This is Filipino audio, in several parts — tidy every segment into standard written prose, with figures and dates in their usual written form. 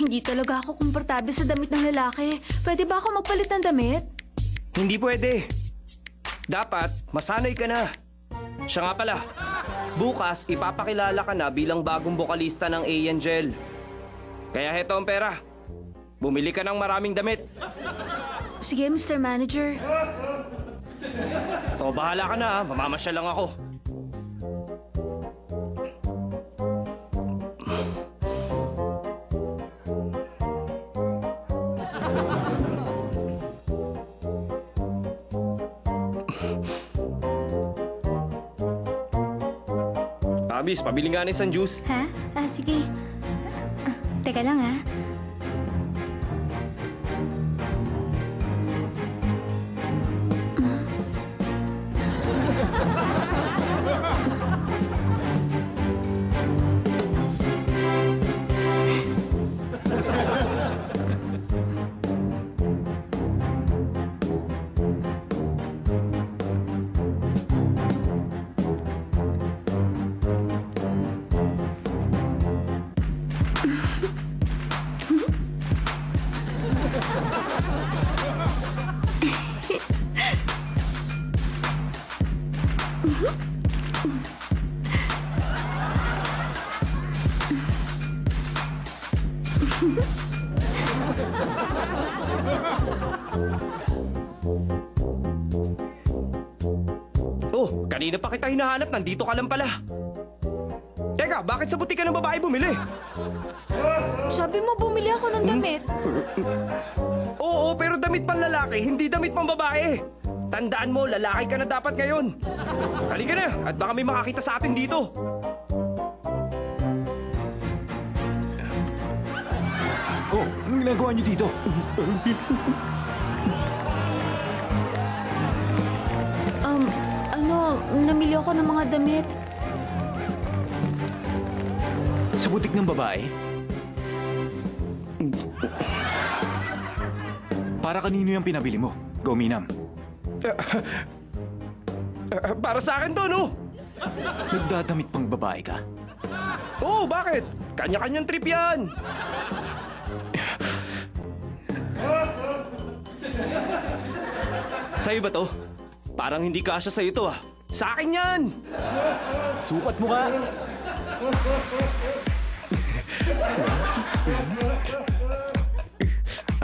Hindi talaga ako komportable sa damit ng lalaki. Pwede ba ako magpalit ng damit? Hindi pwede. Dapat, masanay ka na. Siya nga pala, bukas ipapakilala ka na bilang bagong bokalista ng A-Angel. Kaya heto ang pera. Bumili ka ng maraming damit. Sige, Mr. Manager. O, bahala ka na ha. Mamamasya lang ako. Abis, pabili nga ng isang juice. Ha? Sige. Teka lang, ha? Oh, kanina pa kita hinahanap. Nandito ka lang pala. Teka, bakit sa butika ng babae bumili? Sabi mo bumili ako ng damit. Oo, pero damit pang lalaki, hindi damit pang babae. Tandaan mo, lalaki ka na dapat ngayon. Halika na, at baka may makakita sa atin dito. Oh, anong ginagawa niyo dito? Namili ako ng mga damit. Sa butik ng babae? Para kanino yung pinabili mo? Gominam. Para sa akin to, no? Nagdadamit pang babae ka? Oo, bakit? Kanya-kanyang trip yan. Sa'yo ba to? Parang hindi kasya sa'yo to, ah. Sa akin yan! Sukat mo ka!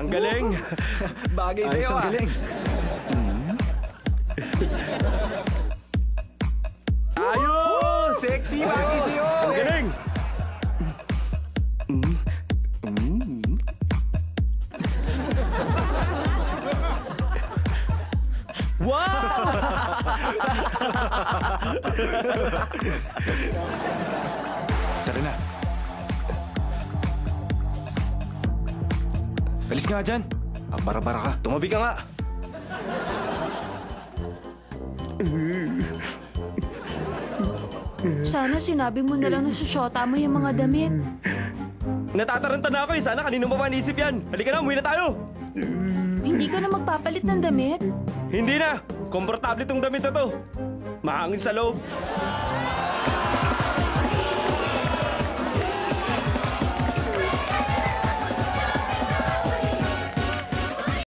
Ang galing! Bagay sa'yo, Ayos ang ah. galing! Ayos! Sexy! Bagay sa'yo! Ang galing! Wow! Tara na. Alis ka nga dyan. Para-para ka. Tumabi ka nga. Sana sinabi mo na lang na susyota mo yung mga damit. Natataranta na ako eh. Sana kanino pa manisip yan. Halika na, umuwi na tayo. Hindi ka na magpapalit ng damit? Hindi na. Komportable tong damit na to. Mahangin sa loob.